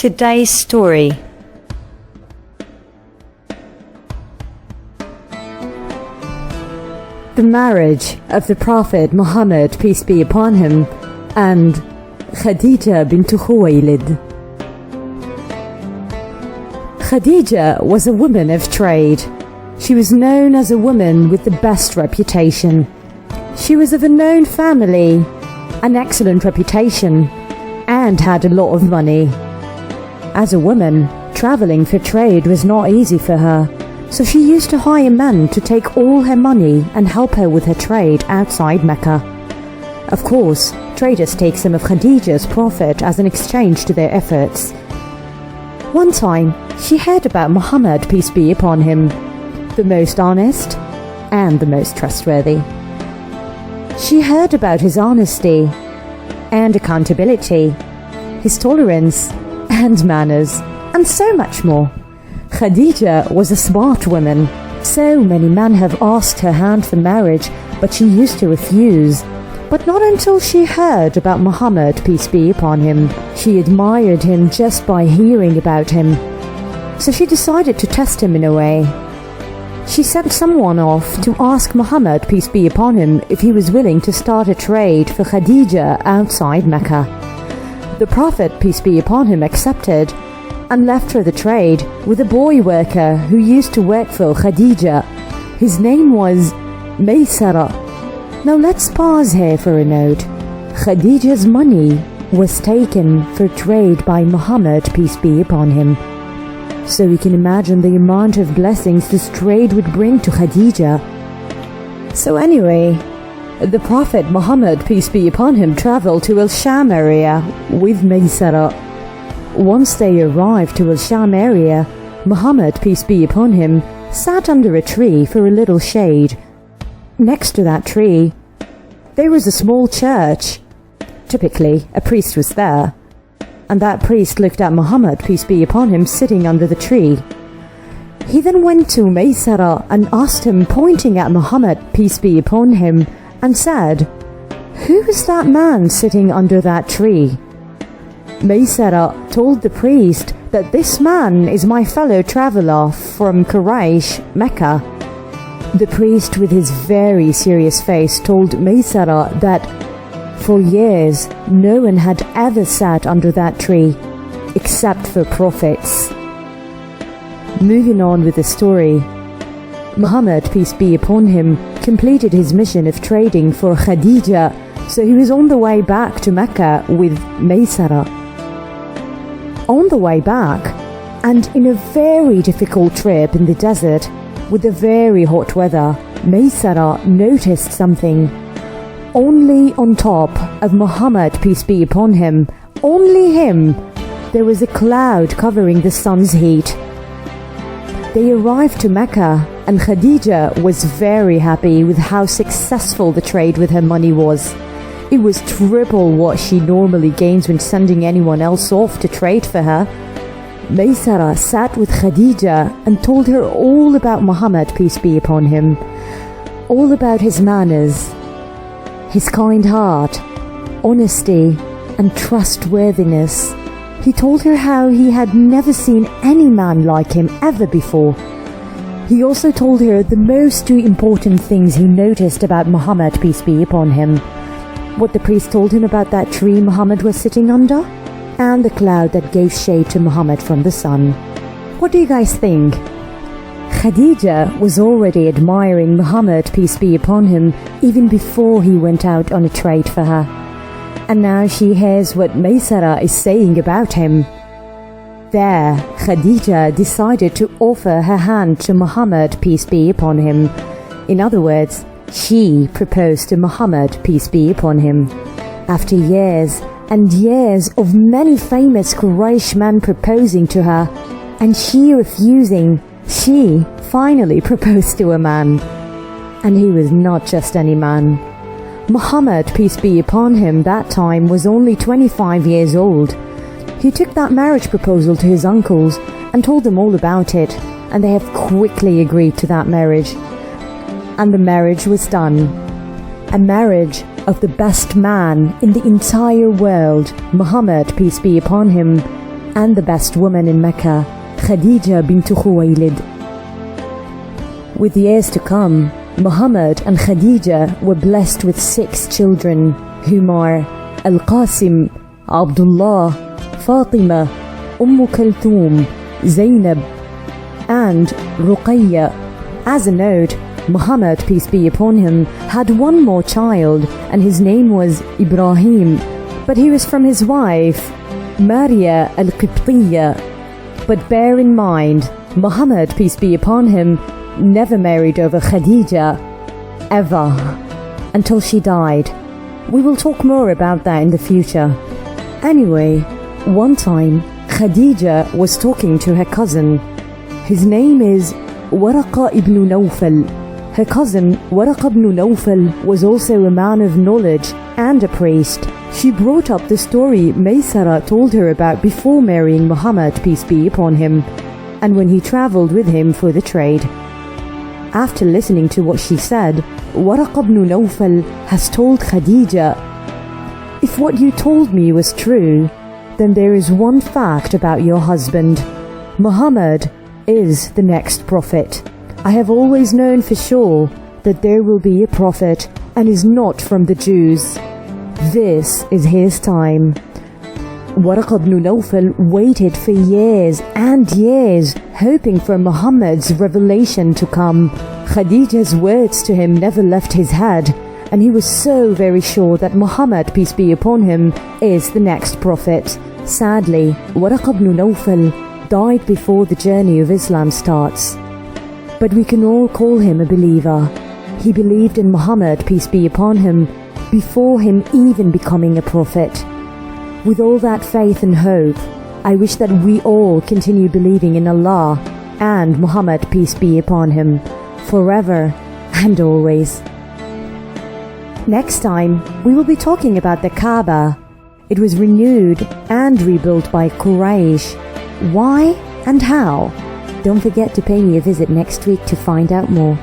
Today's story. The marriage of the Prophet Muhammad, peace be upon him, and Khadijah bint Khuwaylid. Khadijah was a woman of trade. She was known as a woman with the best reputation. She was of a known family, an excellent reputation, and had a lot of money. As a woman, traveling for trade was not easy for her, so she used to hire men to take all her money and help her with her trade outside Mecca. Of course, traders take some of Khadijah's profit as an exchange to their efforts. One time, she heard about Muhammad, peace be upon him, the most honest and the most trustworthy. She heard about his honesty and accountability, his tolerance and manners, and so much more. Khadijah was a smart woman. So many men have asked her hand for marriage, but she used to refuse. But not until she heard about Muhammad, peace be upon him. She admired him just by hearing about him. So she decided to test him in a way. She sent someone off to ask Muhammad, peace be upon him, if he was willing to start a trade for Khadijah outside Mecca. The Prophet, peace be upon him, accepted and left her the trade with a boy worker who used to work for Khadijah. His name was Maysara. Now let's pause here for a note. Khadijah's money was taken for trade by Muhammad, peace be upon him. So we can imagine the amount of blessings this trade would bring to Khadijah. So anyway, the Prophet Muhammad, peace be upon him, traveled to Al-Sham area with Maysara. Once they arrived to Al-Sham area, Muhammad, peace be upon him, sat under a tree for a little shade. Next to that tree, there was a small church. Typically, a priest was there, and that priest looked at Muhammad, peace be upon him, sitting under the tree. He then went to Maysara and asked him, pointing at Muhammad, peace be upon him, and said, "Who is that man sitting under that tree?" Maysara told the priest that this man is my fellow traveler from Quraysh, Mecca. The priest, with his very serious face, told Maysara that for years no one had ever sat under that tree except for prophets. Moving on with the story, Muhammad, peace be upon him, completed his mission of trading for Khadijah, so he was on the way back to Mecca with Maysara. On the way back, and in a very difficult trip in the desert with the very hot weather, Maysara noticed something. Only on top of Muhammad, peace be upon him, only him, there was a cloud covering the sun's heat. They arrived to Mecca, and Khadijah was very happy with how successful the trade with her money was. It was triple what she normally gains when sending anyone else off to trade for her. Maysara sat with Khadijah and told her all about Muhammad, peace be upon him, all about his manners, his kind heart, honesty, and trustworthiness. He told her how he had never seen any man like him ever before. He also told her the most two important things he noticed about Muhammad, peace be upon him. What the priest told him about that tree Muhammad was sitting under, and the cloud that gave shade to Muhammad from the sun. What do you guys think? Khadijah was already admiring Muhammad, peace be upon him, even before he went out on a trade for her. And now she hears what Maysara is saying about him. There, Khadijah decided to offer her hand to Muhammad, peace be upon him. In other words, she proposed to Muhammad, peace be upon him. After years and years of many famous Quraysh men proposing to her, and she refusing, she finally proposed to a man. And he was not just any man. Muhammad, peace be upon him, that time was only 25 years old. He took that marriage proposal to his uncles and told them all about it, and they have quickly agreed to that marriage. And the marriage was done. A marriage of the best man in the entire world, Muhammad, peace be upon him, and the best woman in Mecca, Khadijah bint Khuwaylid. With years to come, Muhammad and Khadijah were blessed with 6 children, whom are Al-Qasim, Abdullah, Fatima, Kulthum, Zainab, and Ruqayya. As a note, Muhammad, peace be upon him, had one more child, and his name was Ibrahim, but he was from his wife, Maria al-Qibtiyya. But bear in mind, Muhammad, peace be upon him, never married over Khadijah, ever, until she died. We will talk more about that in the future. Anyway, one time, Khadijah was talking to her cousin. His name is Waraqah ibn Nawfal. Her cousin, Waraqah ibn Nawfal, was also a man of knowledge and a priest. She brought up the story Maysara told her about before marrying Muhammad, peace be upon him, and when he travelled with him for the trade. After listening to what she said, Waraqah ibn Nawfal has told Khadijah, "If what you told me was true, then there is one fact about your husband. Muhammad is the next prophet. I have always known for sure that there will be a prophet and is not from the Jews. This is his time." Waraqah ibn Nawfal waited for years and years, hoping for Muhammad's revelation to come. Khadijah's words to him never left his head, and he was so very sure that Muhammad, peace be upon him, is the next prophet. Sadly, Waraqah ibn Nawfal died before the journey of Islam starts. But we can all call him a believer. He believed in Muhammad, peace be upon him, before him even becoming a prophet. With all that faith and hope, I wish that we all continue believing in Allah and Muhammad, peace be upon him, forever and always. Next time, we will be talking about the Kaaba. It was renewed and rebuilt by Quraysh. Why and how? Don't forget to pay me a visit next week to find out more.